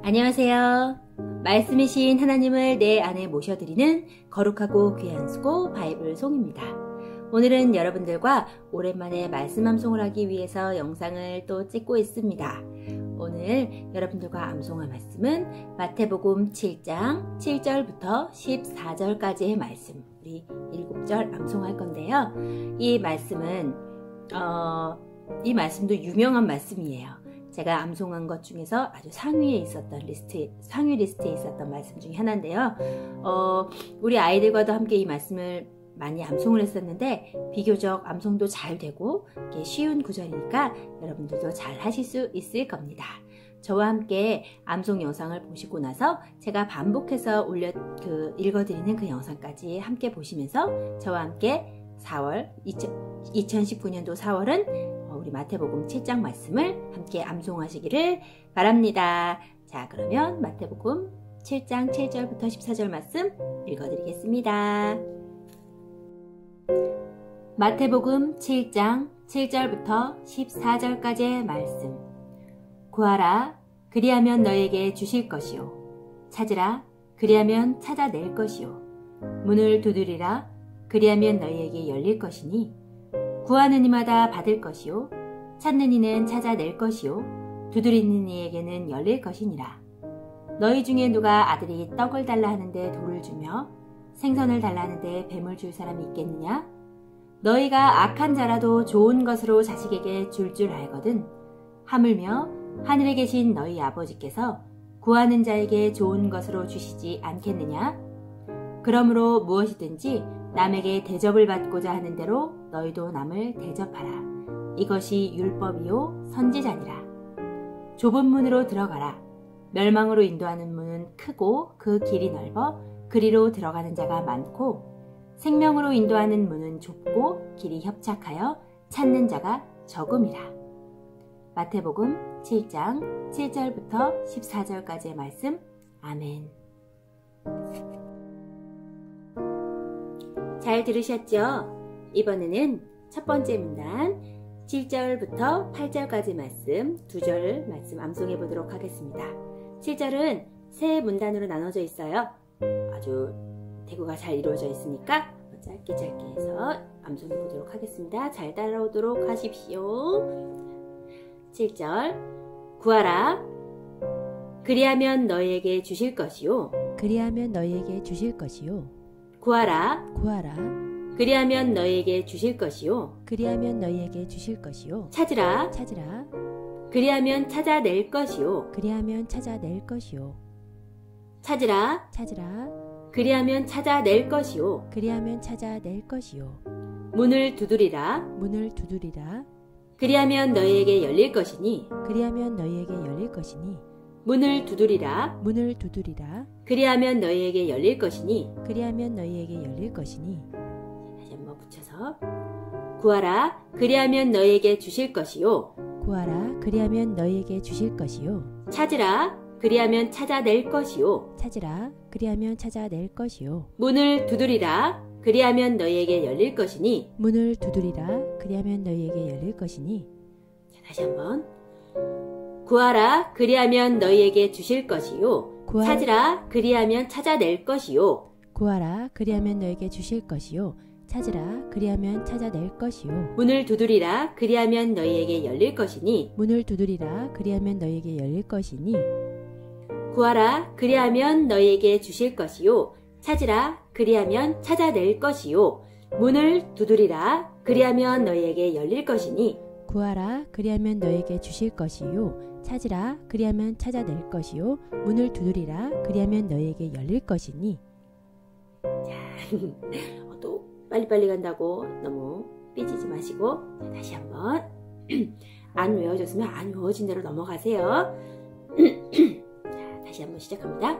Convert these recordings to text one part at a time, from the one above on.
안녕하세요. 말씀이신 하나님을 내 안에 모셔드리는 거룩하고 귀한 수고 바이블 송입니다. 오늘은 여러분들과 오랜만에 말씀 암송을 하기 위해서 영상을 또 찍고 있습니다. 오늘 여러분들과 암송할 말씀은 마태복음 7장 7절부터 14절까지의 말씀, 우리 7절 암송할 건데요. 이 말씀도 유명한 말씀이에요. 제가 암송한 것 중에서 아주 상위 리스트에 있었던 말씀 중에 하나인데요. 우리 아이들과도 함께 이 말씀을 많이 암송을 했었는데 비교적 암송도 잘 되고 쉬운 구절이니까 여러분들도 잘 하실 수 있을 겁니다. 저와 함께 암송 영상을 보시고 나서 제가 반복해서 읽어드리는 그 영상까지 함께 보시면서 저와 함께 2019년도 4월은 우리 마태복음 7장 말씀을 함께 암송하시기를 바랍니다. 자, 그러면 마태복음 7장 7절부터 14절 말씀 읽어드리겠습니다. 마태복음 7장 7절부터 14절까지의 말씀. 구하라, 그리하면 너에게 주실 것이요. 찾으라, 그리하면 찾아낼 것이요. 문을 두드리라, 그리하면 너희에게 열릴 것이니 구하는 이마다 받을 것이요, 찾는 이는 찾아낼 것이요, 두드리는 이에게는 열릴 것이니라. 너희 중에 누가 아들이 떡을 달라 하는데 돌을 주며 생선을 달라 하는데 뱀을 줄 사람이 있겠느냐? 너희가 악한 자라도 좋은 것으로 자식에게 줄 알거든. 하물며 하늘에 계신 너희 아버지께서 구하는 자에게 좋은 것으로 주시지 않겠느냐? 그러므로 무엇이든지 남에게 대접을 받고자 하는 대로 너희도 남을 대접하라. 이것이 율법이요 선지자니라. 좁은 문으로 들어가라. 멸망으로 인도하는 문은 크고 그 길이 넓어 그리로 들어가는 자가 많고, 생명으로 인도하는 문은 좁고 길이 협착하여 찾는 자가 적음이라. 마태복음 7장 7절부터 14절까지의 말씀. 아멘. 잘 들으셨죠? 이번에는 첫 번째 문단 7절부터 8절까지 말씀, 2절 말씀 암송해 보도록 하겠습니다. 7절은 세 문단으로 나눠져 있어요. 아주 대구가 잘 이루어져 있으니까 짧게 해서 암송해 보도록 하겠습니다. 잘 따라오도록 하십시오. 7절. 구하라, 그리하면 너희에게 주실 것이요. 그리하면 너희에게 주실 것이요. 구하라, 구하라, 그리하면 너희에게 주실 것이요. 그리하면 너희에게 주실 것이요. 찾으라, 찾으라, 그리하면 찾아낼 것이요. 그리하면 찾아낼 것이요. 찾으라, 찾으라, 그리하면 찾아낼 것이요. 그리하면 찾아낼 것이요. 문을 두드리라, 문을 두드리라, 그리하면 너희에게 열릴 것이니. 그리하면 너희에게 열릴 것이니. 문을 두드리라, 문을 두드리라, 그리하면 너희에게 열릴 것이니. 그리하면 너희에게 열릴 것이니. 다시 한번 붙여서. 구하라, 그리하면 너희에게 주실 것이요. 구하라, 그리하면 너희에게 주실 것이요. 찾으라, 그리하면 찾아낼 것이요. 찾으라, 그리하면 찾아낼 것이요. 문을 두드리라, 그리하면 너희에게 열릴 것이니. 문을 두드리라, 그리하면 너희에게 열릴 것이니. 자, 다시 한번. 구하라, 그리하면 너희에게 주실 것이요. 찾으라, 그리하면 찾아낼 것이요. 구하라, 그리하면 너희에게 주실 것이요. 찾으라, 그리하면 찾아낼 것이요. 문을 두드리라, 그리하면 너희에게 열릴 것이니. 문을 두드리라, 그리하면 너희에게 열릴 것이니. 구하라, 그리하면 너희에게 주실 것이요. 찾으라, 그리하면 찾아낼 것이요. 문을 두드리라, 그리하면 너희에게 열릴 것이니. 구하라, 그리하면 너희에게 주실 것이요. 찾으라, 그리하면 찾아낼 것이요. 문을 두드리라, 그리하면 너희에게 열릴 것이니. 자, 또 빨리빨리 간다고 너무 삐지지 마시고, 자, 다시 한번. 안 외워졌으면 안 외워진 대로 넘어가세요. 자, 다시 한번 시작합니다.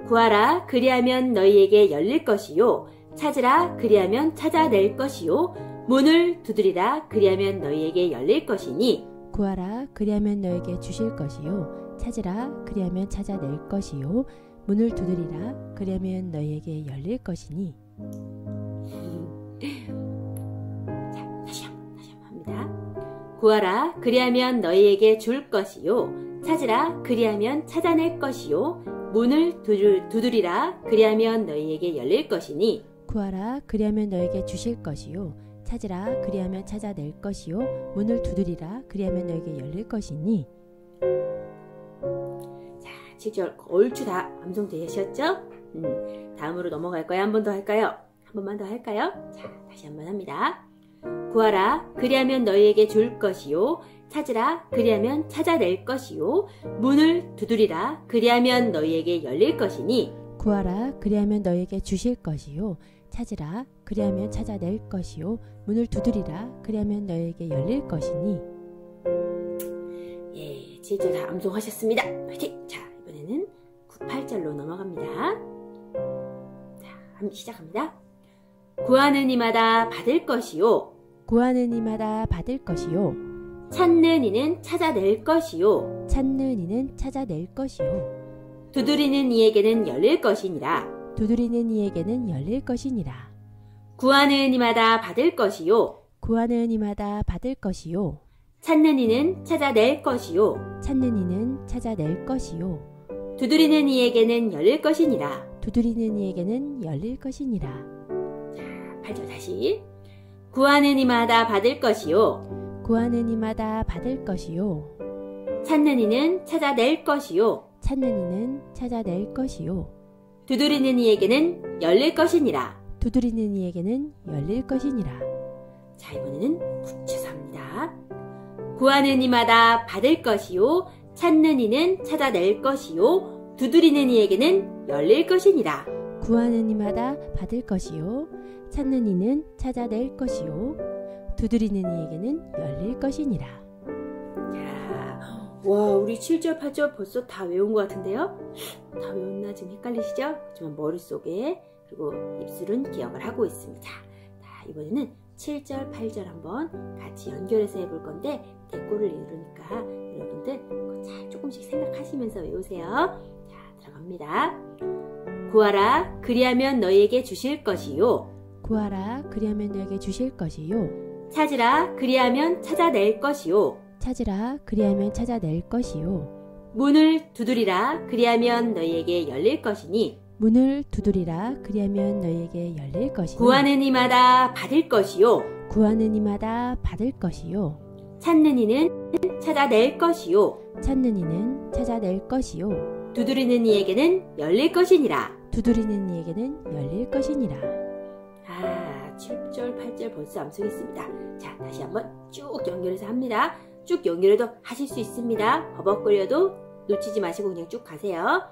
구하라, 그리하면 너희에게 열릴 것이요. 찾으라, 그리하면 찾아낼 것이요. 문을 두드리라, 그리하면 너희에게 열릴 것이니. 구하라, 그리하면 너희에게 주실 것이요. 찾으라, 그리하면 찾아낼 것이요. 문을 두드리라, 그리하면 너희에게 열릴 것이니. 자, 다시 한번 합니다. 구하라, 그리하면 너희에게 줄 것이요. 찾으라 그리하면 찾아낼 것이요 문을 두드리라 그리하면 너희에게 열릴 것이니 구하라 그리하면 너에게 주실 것이요 찾으라 그리하면 찾아낼 것이요 문을 두드리라 그리하면 너에게 열릴 것이니. 자, 7절 얼추 다 암송되셨죠? 다음으로 넘어갈 거예요. 한 번 더 할까요? 한 번만 더 할까요? 자, 다시 한 번 합니다. 구하라 그리하면 너희에게 줄 것이요 찾으라 그리하면 찾아낼 것이요 문을 두드리라 그리하면 너희에게 열릴 것이니 구하라 그리하면 너에게 주실 것이요 찾으라 그리하면 찾아낼 것이요 문을 두드리라 그리하면 너에게 열릴 것이니. 예, 7절 다 암송하셨습니다. 화이팅! 자, 이번에는 9, 8절로 넘어갑니다. 자, 시작합니다. 구하는 이마다 받을 것이요 구하는 이마다 받을 것이요 찾는 이는 찾아낼 것이요 찾는 이는 찾아낼 것이요 두드리는 이에게는 열릴 것이니라. 두드리는 이에게는 열릴 것이니라. 구하는 이마다 받을 것이요 구하는 이마다 받을 것이요 찾는 이는 찾아낼 것이요 찾는 이는 찾아낼 것이요 두드리는 이에게는 열릴 것이니라. 두드리는 이에게는 열릴 것이니라. 자, 8절 다시. 구하는 이마다 받을 것이요 구하는 이마다 받을 것이요 찾는 이는 찾아낼 것이요 찾는 이는 찾아낼 것이요 두드리는 이에게는 열릴 것이니라. 두드리는 이에게는 열릴 것이니라. 자, 이번에는 붙여서 합니다. 구하는 이마다 받을 것이요 찾는 이는 찾아낼 것이요 두드리는 이에게는 열릴 것이니라. 구하는 이마다 받을 것이요 찾는 이는 찾아낼 것이요 두드리는 이에게는 열릴 것이니라. 자, 와, 우리 7절 8절 벌써 다 외운 것 같은데요? 다 외웠나 지금 헷갈리시죠? 하지만 머릿속에 그리고 입술은 기억을 하고 있습니다. 자, 이번에는 7절 8절 한번 같이 연결해서 해볼 건데 대꼬를 이루니까 여러분들 그거 잘 조금씩 생각하시면서 외우세요. 자, 들어갑니다. 구하라 그리하면 너희에게 주실 것이요 구하라 그리하면 너에게 주실 것이요 찾으라 그리하면 찾아낼 것이요 찾으라 그리하면 찾아낼 것이요 문을 두드리라 그리하면 너희에게 열릴 것이니 문을 두드리라 그리하면 너희에게 열릴 것이니 구하는 이마다 받을 것이요 구하는 이마다 받을 것이요 찾는 이는 찾아낼 것이요 찾는 이는 찾아낼 것이요 두드리는 이에게는 열릴 것이니라. 두드리는 이에게는 열릴 것이니라. 아, 7절 8절 벌써 암송했습니다. 자, 다시 한번 쭉 연결해서 합니다. 쭉 연결해도 하실 수 있습니다. 버벅거려도 놓치지 마시고 그냥 쭉 가세요.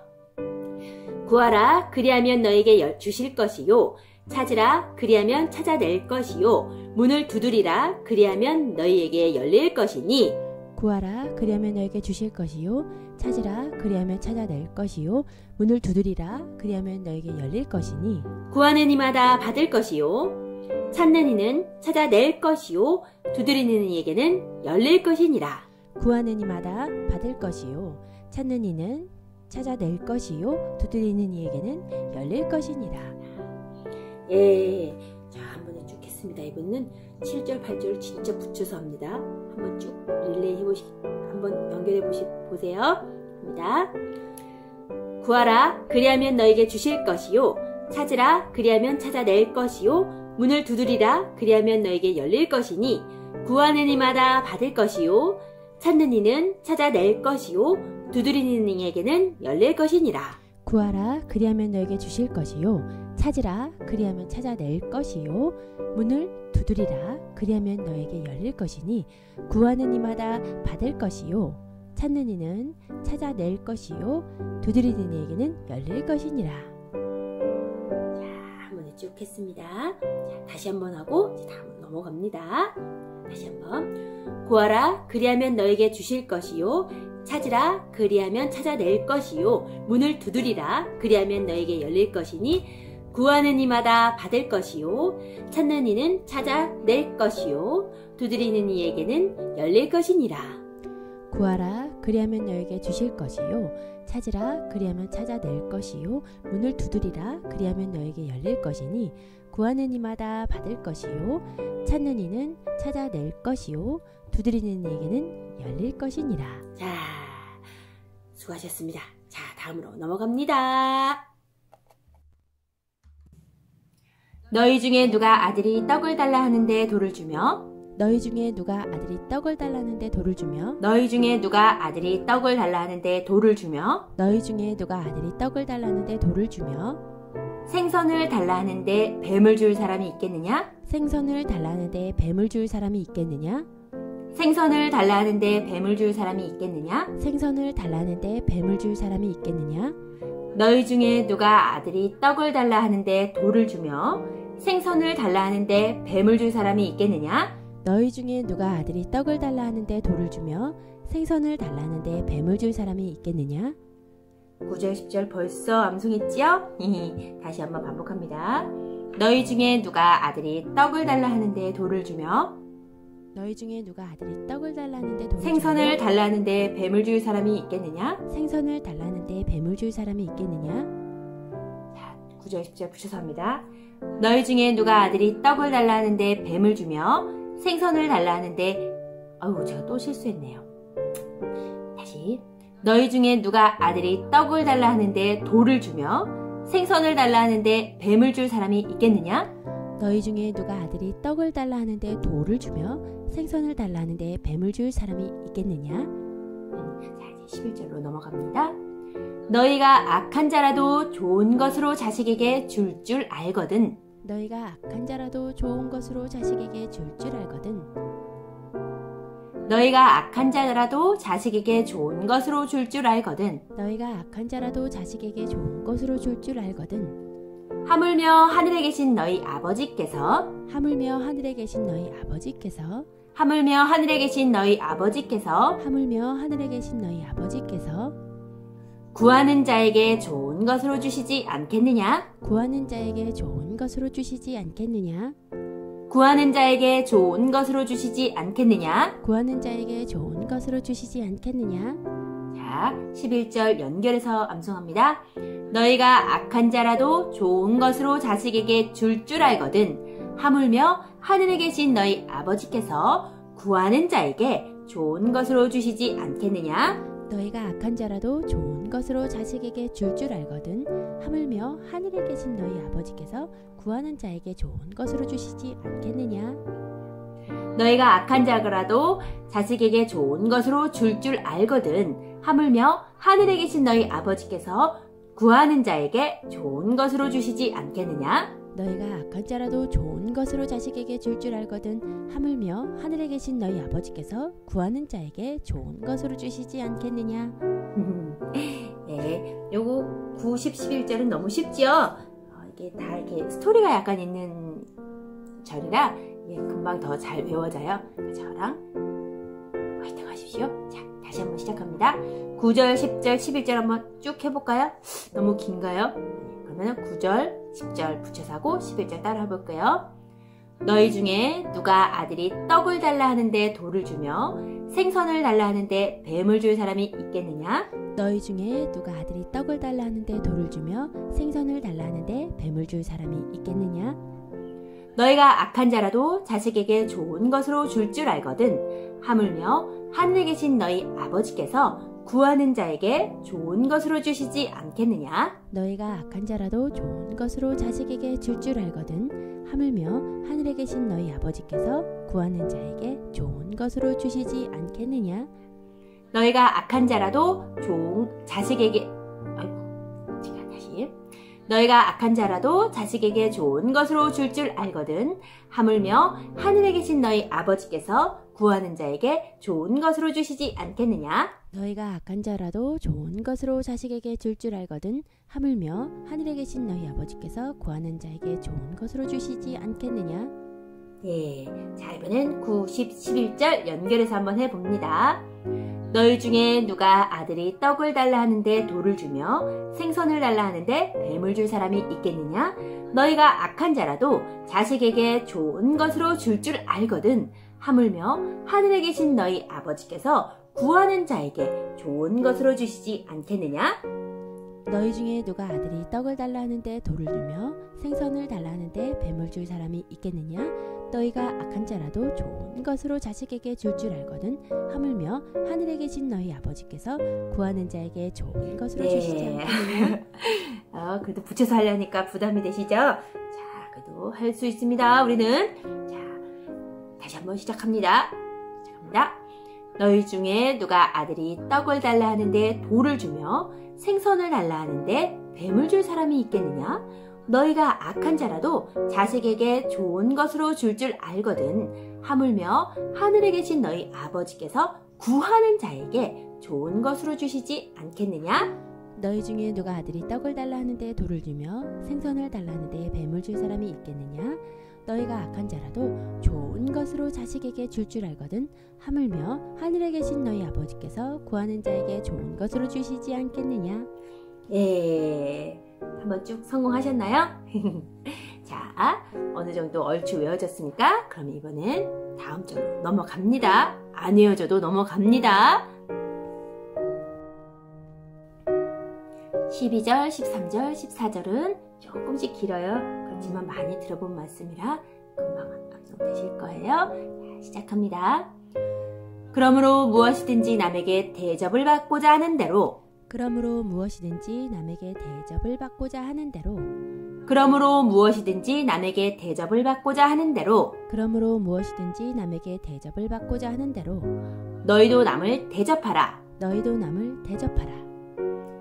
구하라 그리하면 너에게 주실 것이요 찾으라 그리하면 찾아낼 것이요 문을 두드리라 그리하면 너희에게 열릴 것이니 구하라 그리하면 너에게 주실 것이요 찾으라 그리하면 찾아낼 것이요 문을 두드리라 그리하면 너에게 열릴 것이니 구하는 이마다 받을 것이요 찾는 이는 찾아낼 것이요 두드리는 이에게는 열릴 것이니라. 구하는 이마다 받을 것이요 찾는 이는 찾아낼 것이요 두드리는 이에게는 열릴 것이니라. 예, 자, 한번 쭉 했습니다. 이번은 7절 8절 진짜 붙여서 합니다. 한번 쭉 릴레이 한번 연결해 보세요. 합니다. 구하라 그리하면 너에게 주실 것이요 찾으라 그리하면 찾아낼 것이요 문을 두드리라 그리하면 너에게 열릴 것이니 구하는 이마다 받을 것이요 찾는 이는 찾아낼 것이요 두드리는 이에게는 열릴 것이니라. 구하라 그리하면 너에게 주실 것이요 찾으라 그리하면 찾아낼 것이요 문을 두드리라 그리하면 너에게 열릴 것이니 구하는 이마다 받을 것이요 찾는 이는 찾아낼 것이요 두드리는 이에게는 열릴 것이니라. 자, 한번 쭉 했습니다. 자, 다시 한번 하고 다음 넘어갑니다. 다시 한번. 구하라 그리하면 너에게 주실 것이요 찾으라 그리하면 찾아낼 것이요 문을 두드리라 그리하면 너에게 열릴 것이니 구하는 이마다 받을 것이요 찾는 이는 찾아낼 것이요 두드리는 이에게는 열릴 것이니라. 구하라 그리하면 너에게 주실 것이요 찾으라 그리하면 찾아낼 것이요 문을 두드리라 그리하면 너에게 열릴 것이니 구하는 이마다 받을 것이요 찾는 이는 찾아낼 것이요 두드리는 이에게는 열릴 것이니라. 자, 수고하셨습니다. 자, 다음으로 넘어갑니다. 너희 중에 누가 아들이 떡을 달라 하는데 돌을 주며 너희 중에 누가 아들이 떡을 달라는데 돌을 주며 너희 중에 누가 아들이 떡을 달라 하는데 돌을 주며 너희 중에 누가 아들이 떡을 달라는데 돌을 주며 생선을 달라 하는데 뱀을 줄 사람이 있겠느냐? 생선을 달라는데 뱀을 줄 사람이 있겠느냐? 생선을 달라 하는데 뱀을 줄 사람이 있겠느냐? 생선을 달라는데 뱀을 줄 사람이 있겠느냐? 너희 중에 누가 아들이 떡을 달라 하는데 돌을 주며 생선을 달라 하는데 뱀을 줄 사람이 있겠느냐? 너희 중에 누가 아들이 떡을 달라 하는데 돌을 주며 생선을 달라는데 뱀을 줄 사람이 있겠느냐? 9절 10절 벌써 암송했지요? 다시 한번 반복합니다. 너희 중에 누가 아들이 떡을 달라 하는데 돌을 주며 너희 중에 누가 아들이 떡을 달라는데 돌을 생선을 주며 달라 하는데 뱀을 줄 사람이 있겠느냐? 생선을 달라는데 뱀을 줄 사람이 있겠느냐? 자, 9절 10절 붙여서 합니다. 너희 중에 누가 아들이 떡을 달라 하는데 뱀을 주며 생선을 달라 하는데 제가 또 실수했네요. 다시 너희 중에 누가 아들이 떡을 달라 하는데 돌을 주며 생선을 달라 하는데 뱀을 줄 사람이 있겠느냐? 너희 중에 누가 아들이 떡을 달라 하는데 돌을 주며 생선을 달라 하는데 뱀을 줄 사람이 있겠느냐? 자, 이제 11절로 넘어갑니다. 너희가 악한 자라도 좋은 것으로 자식에게 줄 줄 알거든. 너희가 악한 자라도 좋은 것으로 자식에게 줄 줄 알거든. 너희가 악한 자라도 자식에게 좋은 것으로 줄 줄 알거든. 너희가 악한 자라도 자식에게 좋은 것으로 줄 줄 알거든. 하물며 하늘에 계신 너희 아버지께서 하물며 하늘에 계신 너희 아버지께서 하물며 하늘에 계신 너희 아버지께서 하물며 하늘에 계신 너희 아버지께서 구하는 자에게 좋은 것으로 주시지 않겠느냐? 구하는 자에게 좋은 것으로 주시지 않겠느냐? 구하는 자에게 좋은 것으로 주시지 않겠느냐? 구하는 자에게 좋은 것으로 주시지 않겠느냐? 자, 11절 연결해서 암송합니다. 너희가 악한 자라도 좋은 것으로 자식에게 줄 줄 알거든. 하물며 하늘에 계신 너희 아버지께서 구하는 자에게 좋은 것으로 주시지 않겠느냐? 너희가 악한 자라도 좋은 것으로 자식에게 줄 줄 알거든. 하물며 하늘에 계신 너희 아버지께서 구하는 자에게 좋은 것으로 주시지 않겠느냐? 너희가 악한 자라도 자식에게 좋은 것으로 줄 줄 알거든. 하물며 하늘에 계신 너희 아버지께서 구하는 자에게 좋은 것으로 주시지 않겠느냐? 너희가 악한 자라도 좋은 것으로 자식에게 줄 줄 알거든. 하물며 하늘에 계신 너희 아버지께서 구하는 자에게 좋은 것으로 주시지 않겠느냐? 네, 요거 9, 10, 11절은 너무 쉽지요? 이게 다 이렇게 스토리가 약간 있는 절이라 금방 더 잘 외워져요. 저랑 화이팅 하십시오. 자, 다시 한번 시작합니다. 9절, 10절, 11절 한번 쭉 해볼까요? 너무 긴가요? 그러면 9절, 10절 붙여서 하고 11절 따라 해볼게요. 너희 중에 누가 아들이 떡을 달라 하는데 돌을 주며 생선을 달라 하는데 뱀을 줄 사람이 있겠느냐? 너희 중에 누가 아들이 떡을 달라 하는데 돌을 주며 생선을 달라 하는데 뱀을 줄 사람이 있겠느냐? 너희가 악한 자라도 자식에게 좋은 것으로 줄 줄 알거든. 하물며 하늘에 계신 너희 아버지께서 구하는 자에게 좋은 것으로 주시지 않겠느냐? 너희가 악한 자라도 좋은 것으로 자식에게 줄 줄 알거든. 하물며 하늘에 계신 너희 아버지께서 구하는 자에게 좋은 것으로 주시지 않겠느냐? 너희가 악한 자라도 자식에게 너희가 악한 자라도 자식에게 좋은 것으로 줄 줄 알거든. 하물며 하늘에 계신 너희 아버지께서 구하는 자에게 좋은 것으로 주시지 않겠느냐? 너희가 악한 자라도 좋은 것으로 자식에게 줄 줄 알거든. 하물며 하늘에 계신 너희 아버지께서 구하는 자에게 좋은 것으로 주시지 않겠느냐? 네, 자 이번엔 9, 10, 11절 연결해서 한번 해봅니다. 너희 중에 누가 아들이 떡을 달라 하는데 돌을 주며 생선을 달라 하는데 뱀을 줄 사람이 있겠느냐? 너희가 악한 자라도 자식에게 좋은 것으로 줄 줄 알거든. 하물며 하늘에 계신 너희 아버지께서 구하는 자에게 좋은 것으로 주시지 않겠느냐? 너희 중에 누가 아들이 떡을 달라 하는데 돌을 주며 생선을 달라 하는데 뱀을 줄 사람이 있겠느냐? 너희가 악한 자라도 좋은 것으로 자식에게 줄 줄 알거든. 하물며 하늘에 계신 너희 아버지께서 구하는 자에게 좋은 것으로 주시지 않겠느냐? 그래도 붙여서 하려니까 부담이 되시죠? 자, 그래도 할 수 있습니다. 우리는. 자, 다시 한번 시작합니다. 너희 중에 누가 아들이 떡을 달라 하는데 돌을 주며 생선을 달라 하는데 뱀을 줄 사람이 있겠느냐? 너희가 악한 자라도 자식에게 좋은 것으로 줄 줄 알거든. 하물며 하늘에 계신 너희 아버지께서 구하는 자에게 좋은 것으로 주시지 않겠느냐? 너희 중에 누가 아들이 떡을 달라 하는데 돌을 주며 생선을 달라 하는데 뱀을 줄 사람이 있겠느냐? 너희가 악한 자라도 좋은 것으로 자식에게 줄 줄 알거든. 하물며 하늘에 계신 너희 아버지께서 구하는 자에게 좋은 것으로 주시지 않겠느냐? 예, 한번 쭉 성공하셨나요? 자, 어느 정도 얼추 외워졌으니까 그럼 이번엔 다음 절로 넘어갑니다. 안 외워져도 넘어갑니다. 12절, 13절, 14절은 조금씩 길어요. 그렇지만 많이 들어본 말씀이라 금방 암송되실 거예요. 자, 시작합니다. 그러므로 무엇이든지 남에게 대접을 받고자 하는 대로 그러므로 무엇이든지 남에게 대접을 받고자 하는 대로 그러므로 무엇이든지 남에게 대접을 받고자 하는 대로 그러므로 무엇이든지 남에게 대접을 받고자 하는 대로 너희도 남을 대접하라. 너희도 남을 대접하라.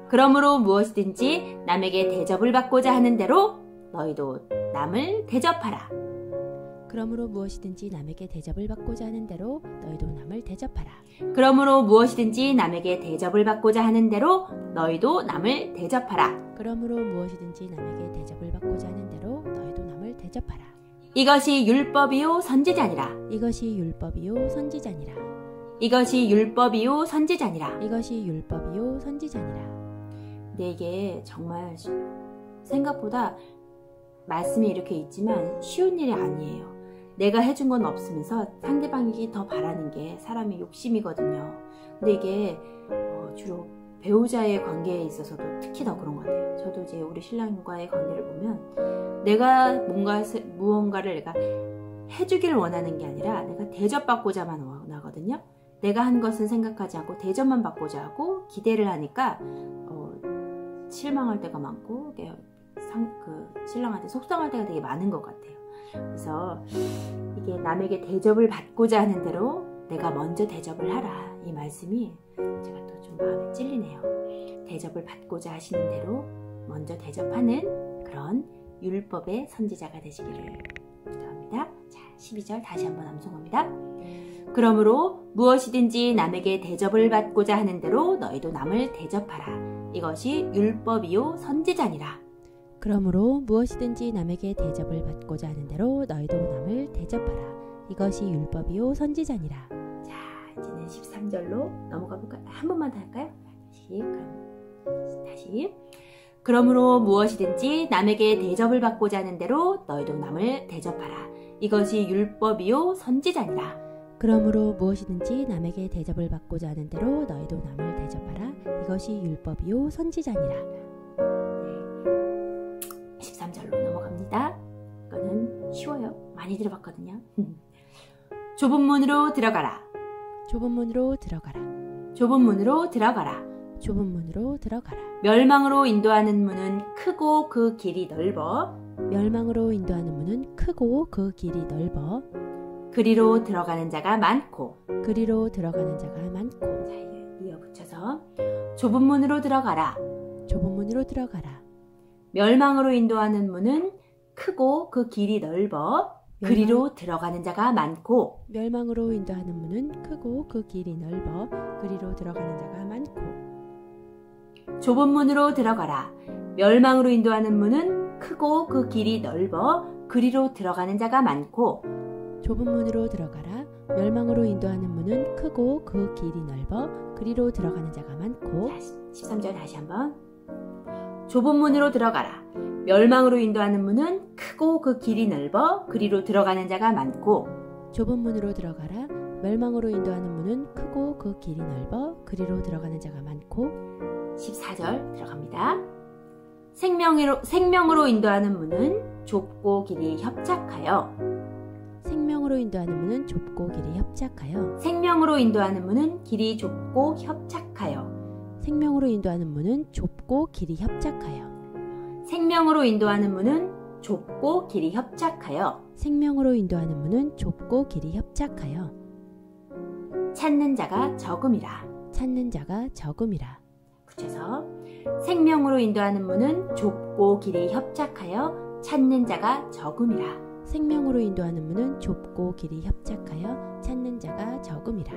그러므로 무엇이든지 남에게 대접을 받고자 하는 대로 너희도 남을 대접하라. 그러므로 무엇이든지 남에게 대접을 받고자 하는 대로 너희도 남을 대접하라. 그러므로 무엇이든지 남에게 대접을 받고자 하는 대로 너희도 남을 대접하라. 그러므로 무엇이든지 남에게 대접을 받고자 하는 대로 너희도 남을 대접하라. 이것이 율법이요 선지자니라. 이것이 율법이요 선지자니라. 이것이 율법이요 선지자니라. 이것이 율법이요 선지자니라. 근데 이게 정말 생각보다 말씀이 이렇게 있지만 쉬운 일이 아니에요. 내가 해준 건 없으면서 상대방이 더 바라는 게 사람의 욕심이거든요. 근데 이게 주로 배우자의 관계에 있어서도 특히 더 그런 것 같아요. 저도 이제 우리 신랑과의 관계를 보면 내가 무언가를 내가 해주기를 원하는 게 아니라 내가 대접받고자만 원하거든요. 내가 한 것은 생각하지 않고 대접만 받고자 하고 기대를 하니까 실망할 때가 많고 신랑한테 속상할 때가 되게 많은 것 같아요. 그래서 이게 남에게 대접을 받고자 하는 대로 내가 먼저 대접을 하라. 이 말씀이 제가 또 좀 마음에 찔리네요. 대접을 받고자 하시는 대로 먼저 대접하는 그런 율법의 선지자가 되시기를 기도합니다. 자, 12절 다시 한번 암송합니다. 그러므로 무엇이든지 남에게 대접을 받고자 하는 대로 너희도 남을 대접하라. 이것이 율법이요 선지자니라. 그러므로 무엇이든지 남에게 대접을 받고자 하는 대로 너희도 남을 대접하라. 이것이 율법이요 선지자니라. 자, 이제는 13절로 넘어가 볼까요? 한 번만 더 할까요? 다시. 그러므로 무엇이든지 남에게 대접을 받고자 하는 대로 너희도 남을 대접하라. 이것이 율법이요 선지자니라. 그러므로 무엇이든지 남에게 대접을 받고자 하는 대로 너희도 남을 대접하라. 이것이 율법이요 선지자니라. 13절로 넘어갑니다. 이거는 쉬워요. 많이 들어봤거든요. 좁은 문으로 들어가라. 좁은 문으로 들어가라. 좁은 문으로 들어가라. 좁은 문으로 들어가라. 멸망으로 인도하는 문은 크고 그 길이 넓어. 멸망으로 인도하는 문은 크고 그 길이 넓어. 그리로 들어가는 자가 많고. 그리로 들어가는 자가 많고. 자, 이어붙여서 좁은 문으로 들어가라. 좁은 문으로 들어가라. 멸망으로 인도하는 문은 크고 그 길이 넓어. 그리로 들어가는 자가 많고. 멸망으로 인도하는 문은 크고 그 길이 넓어. 그리로 들어가는 자가 많고. 좁은 문으로 들어가라. 멸망으로 인도하는 문은 크고 그 길이 넓어. 그리로 들어가는 자가 많고. 좁은 문으로 들어가라. 멸망으로 인도하는 문은 크고 그 길이 넓어. 그리로 들어가는 자가 많고. 13절 다시 한번. 좁은 문으로 들어가라. 멸망으로 인도하는 문은 크고 그 길이 넓어. 그리로 들어가는 자가 많고. 좁은 문으로 들어가라. 멸망으로 인도하는 문은 크고 그 길이 넓어. 그리로 들어가는 자가 많고. 14절 들어갑니다. 생명으로 인도하는 문은 좁고 길이 협착하여. 생명으로 인도하는 문은 좁고 길이 협착하여. 생명으로 인도하는 문은 길이 좁고 협착하여. 생명으로 인도하는 문은 좁고 길이 협착하여. 생명으로 인도하는 문은 좁고 길이 협착하여. 생명으로 인도하는 문은 좁고 길이 협착하여. 찾는 자가 적음이라. 찾는 자가 적음이라. 붙여서 생명으로 인도하는 문은 좁고 길이 협착하여 찾는 자가 적음이라. 생명으로 인도하는 문은 좁고 길이 협착하여 찾는 자가 적음이라.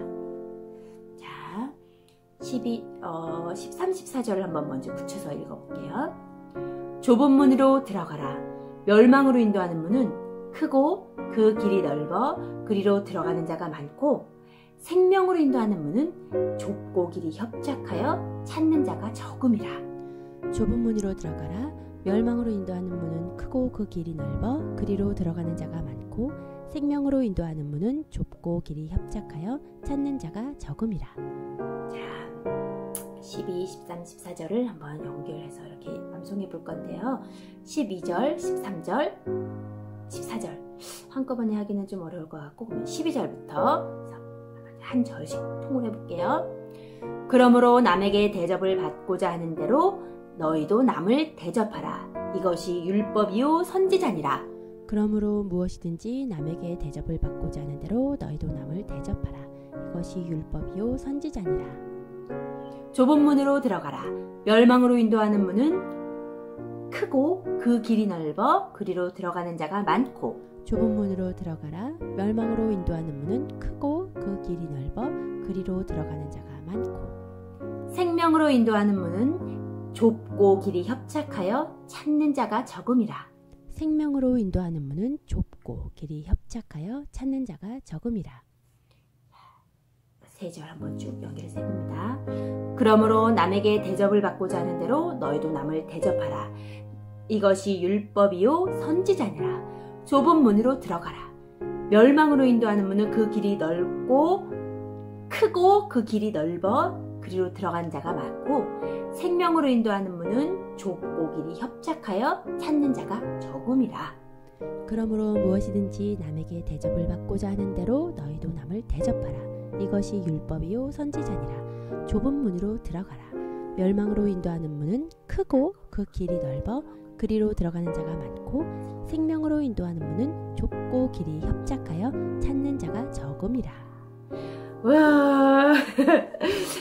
자, 13, 14절을 한번 먼저 붙여서 읽어볼게요. 좁은 문으로 들어가라. 멸망으로 인도하는 문은 크고 그 길이 넓어 그리로 들어가는 자가 많고 생명으로 인도하는 문은 좁고 길이 협착하여 찾는 자가 적음이라. 좁은 문으로 들어가라. 멸망으로 인도하는 문은 크고 그 길이 넓어 그리로 들어가는 자가 많고 생명으로 인도하는 문은 좁고 길이 협착하여 찾는 자가 적음이라. 자, 12, 13, 14절을 한번 연결해서 이렇게 암송해 볼 건데요. 12절, 13절, 14절 한꺼번에 하기는 좀 어려울 것 같고 12절부터 한 절씩 통을 해볼게요. 그러므로 남에게 대접을 받고자 하는 대로 너희도 남을 대접하라. 이것이 율법이요 선지자니라. 그러므로 무엇이든지 남에게 대접을 받고자 하는 대로 너희도 남을 대접하라. 이것이 율법이요 선지자니라. 좁은 문으로 들어가라. 멸망으로 인도하는 문은 크고 그 길이 넓어 그리로 들어가는 자가 많고. 좁은 문으로 들어가라. 멸망으로 인도하는 문은 크고 그 길이 넓어 그리로 들어가는 자가 많고. 생명으로 인도하는 문은 좁고 길이 협착하여 찾는 자가 적음이라. 생명으로 인도하는 문은 좁고 길이 협착하여 찾는 자가 적음이라. 세 절 한번 쭉 연결해서 해봅니다. 그러므로 남에게 대접을 받고자 하는 대로 너희도 남을 대접하라. 이것이 율법이요 선지자니라. 좁은 문으로 들어가라. 멸망으로 인도하는 문은 그 길이 넓고 크고 그 길이 넓어 그리로 들어간 자가 많고 생명으로 인도하는 문은 좁고 길이 협착하여 찾는 자가 적음이라. 그러므로 무엇이든지 남에게 대접을 받고자 하는 대로 너희도 남을 대접하라. 이것이 율법이요 선지자니라. 좁은 문으로 들어가라. 멸망으로 인도하는 문은 크고 그 길이 넓어 그리로 들어가는 자가 많고 생명으로 인도하는 문은 좁고 길이 협착하여 찾는 자가 적음이라. 와,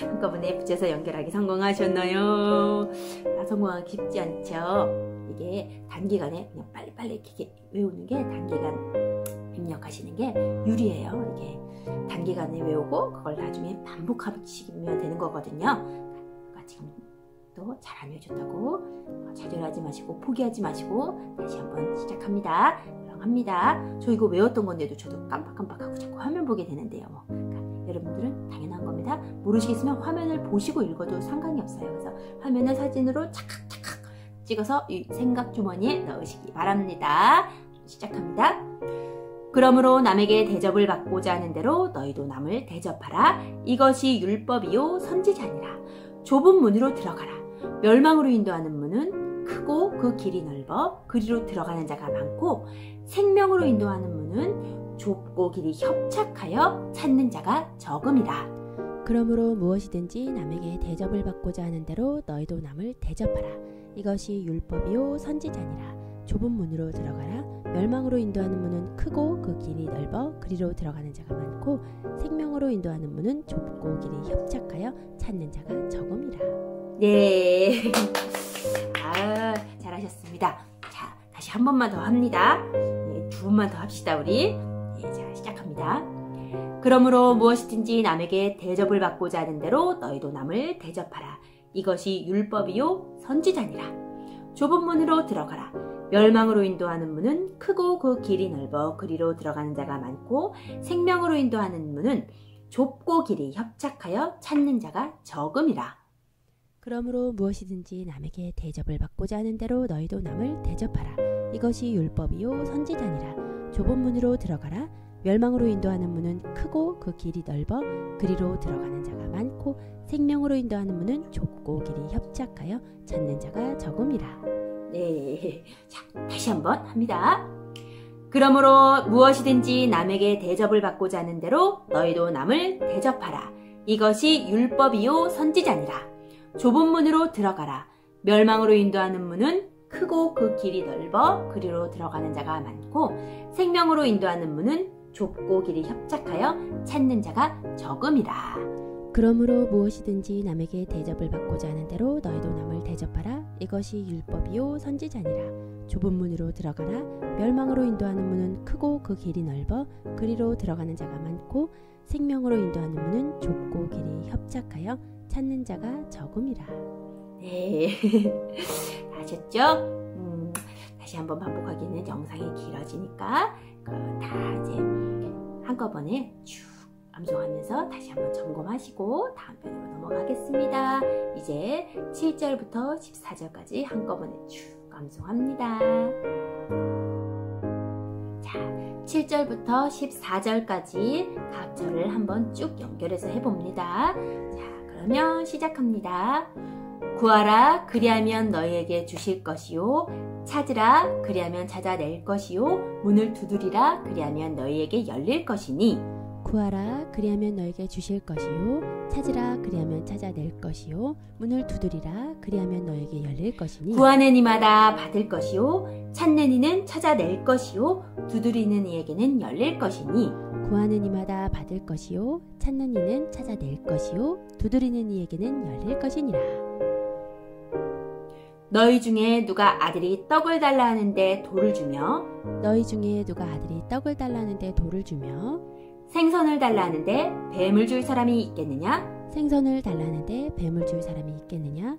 한꺼번에 붙여서 연결하기 성공하셨나요? 성공하기 쉽지 않죠? 이게 단기간에 그냥 빨리빨리 이렇게 외우는 게 단기간 입력하시는 게 유리해요. 이게 단기간에 외우고 그걸 나중에 반복하시면 되는 거거든요. 그러니까 지금 또 잘 안 외워졌다고 좌절하지 마시고 포기하지 마시고 다시 한번 시작합니다. 합니다. 저 이거 외웠던 건데도 저도 깜빡깜빡하고 자꾸 화면 보게 되는데요. 그러니까 여러분들은 당연한 겁니다. 모르시겠으면 화면을 보시고 읽어도 상관이 없어요. 그래서 화면을 사진으로 착각착각 찍어서 이 생각 주머니에 넣으시기 바랍니다. 시작합니다. 그러므로 남에게 대접을 받고자 하는 대로 너희도 남을 대접하라. 이것이 율법이요 선지자니라. 좁은 문으로 들어가라. 멸망으로 인도하는 문은 크고 그 길이 넓어 그리로 들어가는 자가 많고 생명으로 인도하는 문은 좁고 길이 협착하여 찾는 자가 적음이라. 그러므로 무엇이든지 남에게 대접을 받고자 하는 대로 너희도 남을 대접하라. 이것이 율법이요 선지자니라. 좁은 문으로 들어가라. 멸망으로 인도하는 문은 크고 그 길이 넓어 그리로 들어가는 자가 많고 생명으로 인도하는 문은 좁고 길이 협착하여 찾는 자가 적음이라. 네. 아, 잘하셨습니다. 자, 다시 한 번만 더 합니다. 네, 두 번만 더 합시다, 우리. 네, 자, 시작합니다. 그러므로 무엇이든지 남에게 대접을 받고자 하는 대로 너희도 남을 대접하라. 이것이 율법이요 선지자니라. 좁은 문으로 들어가라. 멸망으로 인도하는 문은 크고 그 길이 넓어 그리로 들어가는 자가 많고 생명으로 인도하는 문은 좁고 길이 협착하여 찾는 자가 적음이라. 그러므로 무엇이든지 남에게 대접을 받고자 하는 대로 너희도 남을 대접하라. 이것이 율법이요 선지자니라. 좁은 문으로 들어가라. 멸망으로 인도하는 문은 크고 그 길이 넓어 그리로 들어가는 자가 많고 생명으로 인도하는 문은 좁고 길이 협착하여 찾는 자가 적음이라. 네. 자, 다시 한번 합니다. 그러므로 무엇이든지 남에게 대접을 받고자 하는 대로 너희도 남을 대접하라. 이것이 율법이요 선지자니라. 좁은 문으로 들어가라. 멸망으로 인도하는 문은 크고 그 길이 넓어 그리로 들어가는 자가 많고 생명으로 인도하는 문은 좁고 길이 협착하여 찾는 자가 적음이라. 그러므로 무엇이든지 남에게 대접을 받고자 하는 대로 너희도 남을 대접하라. 이것이 율법이요 선지자니라. 좁은 문으로 들어가라. 멸망으로 인도하는 문은 크고 그 길이 넓어 그리로 들어가는 자가 많고 생명으로 인도하는 문은 좁고 길이 협착하여 찾는 자가 적음이라. 네. 아셨죠? 다시 한번 반복하기는 영상이 길어지니까 다 이제 한꺼번에 쭉 암송하면서 다시 한번 점검하시고 다음 편으로 넘어가겠습니다. 이제 7절부터 14절까지 한꺼번에 쭉 암송합니다. 자, 7절부터 14절까지 각 절을 한번 쭉 연결해서 해봅니다. 자, 그러면 시작합니다. 구하라 그리하면 너희에게 주실 것이요 찾으라 그리하면 찾아낼 것이요 문을 두드리라 그리하면 너희에게 열릴 것이니 구하라 그리하면 너에게 주실 것이요 찾으라 그리하면 찾아낼 것이요 문을 두드리라 그리하면 너에게 열릴 것이니 구하는 이마다 받을 것이요 찾는 이는 찾아낼 것이요 두드리는 이에게는 열릴 것이니 구하는 이마다 받을 것이요 찾는 이는 찾아낼 것이요 두드리는 이에게는 열릴 것이니라. 너희 중에 누가 아들이 떡을 달라 하는데 돌을 주며 너희 중에 누가 아들이 떡을 달라는데 돌을 주며 생선을 달라 하는데 뱀을 줄 사람이 있겠느냐? 생선을 달라는데 뱀을 줄 사람이 있겠느냐?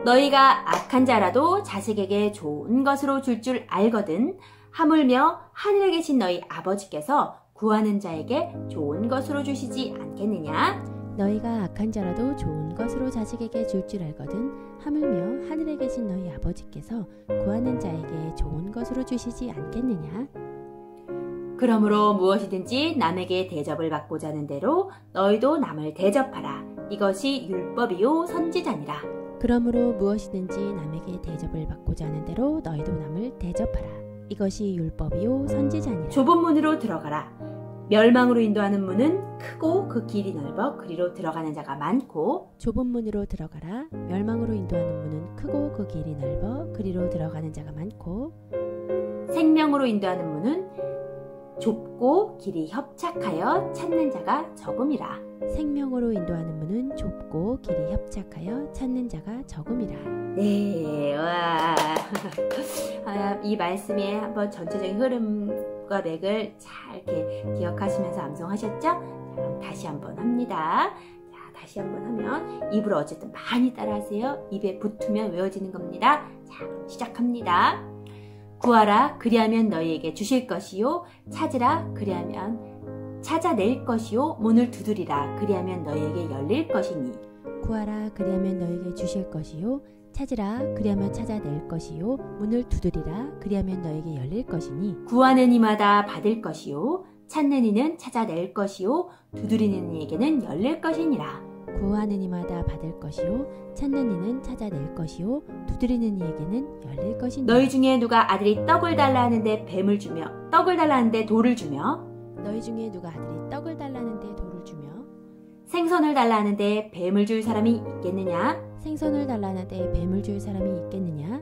너희가 악한 자라도 자식에게 좋은 것으로 줄 줄 알거든 하물며 하늘에 계신 너희 아버지께서 구하는 자에게 좋은 것으로 주시지 않겠느냐? 너희가 악한 자라도 좋은 것으로 자식에게 줄 줄 알거든 하물며 하늘에 계신 너희 아버지께서 구하는 자에게 좋은 것으로 주시지 않겠느냐? 그러므로 무엇이든지 남에게 대접을 받고자 하는 대로 너희도 남을 대접하라. 이것이 율법이요 선지자니라. 그러므로 무엇이든지 남에게 대접을 받고자 하는 대로 너희도 남을 대접하라. 이것이 율법이요 선지자니라. 좁은 문으로 들어가라. 멸망으로 인도하는 문은 크고 그 길이 넓어 그리로 들어가는 자가 많고 좁은 문으로 들어가라. 멸망으로 인도하는 문은 크고 그 길이 넓어 그리로 들어가는 자가 많고 생명으로 인도하는 문은 좁고 길이 협착하여 찾는 자가 적음이라. 생명으로 인도하는 문은 좁고 길이 협착하여 찾는 자가 적음이라. 네, 와. 이 말씀의 한번 전체적인 흐름과 맥을 잘 이렇게 기억하시면서 암송하셨죠? 자, 그럼 다시 한번 합니다. 자, 다시 한번 하면 입으로 어쨌든 많이 따라하세요. 입에 붙으면 외워지는 겁니다. 자, 그럼 시작합니다. 구하라 그리하면 너희에게 주실 것이요 찾으라 그리하면 찾아낼 것이요 문을 두드리라 그리하면 너희에게 열릴 것이니 구하라 그리하면 너희에게 주실 것이요 찾으라 그리하면 찾아낼 것이요 문을 두드리라 그리하면 너희에게 열릴 것이니 구하는 이마다 받을 것이요 찾는 이는 찾아낼 것이요 두드리는 이에게는 열릴 것이니라. 구하는 이마다 받을 것이요 찾는 이는 찾아낼 것이요 두드리는 이에게는 열릴 것이니 너희 중에 누가 아들이 떡을 달라 하는데 뱀을 주며 떡을 달라 하는데 돌을 주며 너희 중에 누가 아들이 떡을 달라는데 돌을 주며 생선을 달라 하는데 뱀을 줄 사람이 있겠느냐? 생선을 달라는데 뱀을 줄 사람이 있겠느냐?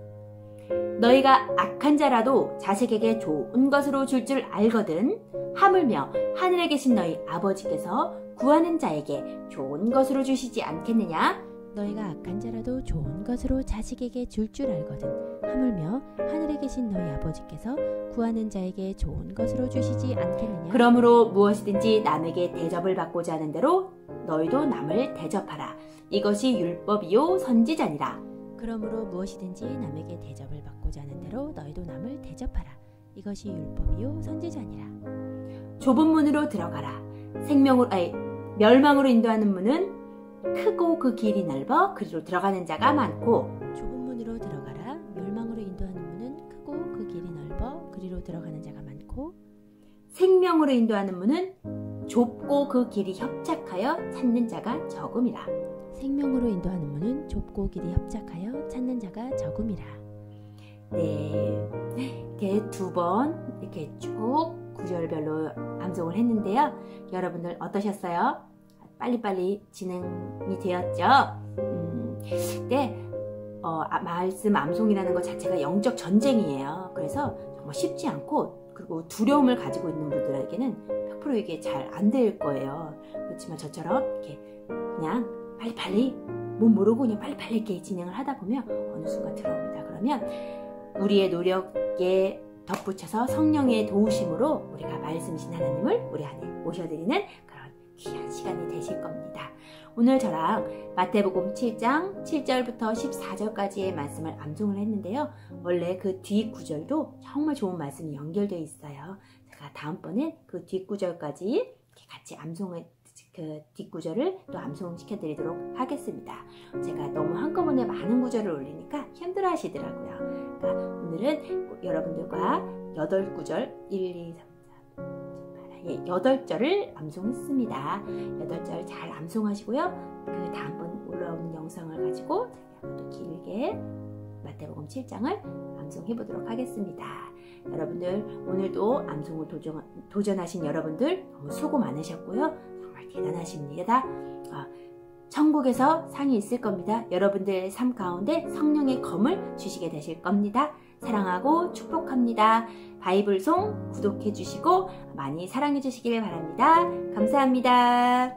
너희가 악한 자라도 자식에게 좋은 것으로 줄 줄 알거든 하물며 하늘에 계신 너희 아버지께서 구하는 자에게 좋은 것으로 주시지 않겠느냐? 너희가 악한 자라도 좋은 것으로 자식에게 줄 줄 알거든 하물며 하늘에 계신 너희 아버지께서 구하는 자에게 좋은 것으로 주시지 않겠느냐? 그러므로 무엇이든지 남에게 대접을 받고자 하는 대로 너희도 남을 대접하라. 이것이 율법이요 선지자니라. 그러므로 무엇이든지 남에게 대접을 받고자 하는 대로 너희도 남을 대접하라. 이것이 율법이요 선지자니라. 좁은 문으로 들어가라. 멸망으로 인도하는 문은 크고 그 길이 넓어 그리로 들어가는 자가 많고 좁은 문으로 들어가라. 멸망으로 인도하는 문은 크고 그 길이 넓어 그리로 들어가는 자가 많고 생명으로 인도하는 문은 좁고 그 길이 협착하여 찾는 자가 적음이라. 생명으로 인도하는 문은 좁고 길이 협착하여 찾는 자가 적음이라. 네, 이렇게 2번 이렇게 쭉 구절별로 암송을 했는데요. 여러분들 어떠셨어요? 빨리빨리 진행이 되었죠? 네, 말씀 암송이라는 것 자체가 영적 전쟁이에요. 그래서 정말 쉽지 않고, 그리고 두려움을 가지고 있는 분들에게는 100% 이게 잘 안 될 거예요. 그렇지만 저처럼 이렇게 그냥 빨리빨리 못 모르고 그냥 빨리빨리 이렇게 진행을 하다 보면 어느 순간 들어옵니다. 그러면 우리의 노력에 덧붙여서 성령의 도우심으로 우리가 말씀이신 하나님을 우리 안에 모셔드리는 그런 귀한 시간이 되실 겁니다. 오늘 저랑 마태복음 7장 7절부터 14절까지의 말씀을 암송을 했는데요. 원래 그 뒷 구절도 정말 좋은 말씀이 연결되어 있어요. 제가 다음번에 그 뒷 구절까지 같이 암송을, 그 뒷구절을 또 암송시켜 드리도록 하겠습니다. 제가 너무 한꺼번에 많은 구절을 올리니까 힘들어 하시더라고요. 그러니까 오늘은 여러분들과 8구절 1, 2, 3, 4, 8절을 암송했습니다. 8절 잘 암송하시고요. 그 다음번 올라오는 영상을 가지고 제가 또 길게 마태복음 7장을 암송해 보도록 하겠습니다. 여러분들 오늘도 암송을 도전하신 여러분들 너무 수고 많으셨고요. 정말 대단하십니다. 천국에서 상이 있을 겁니다. 여러분들의 삶 가운데 성령의 검을 주시게 되실 겁니다. 사랑하고 축복합니다. 바이블송 구독해 주시고 많이 사랑해 주시길 바랍니다. 감사합니다.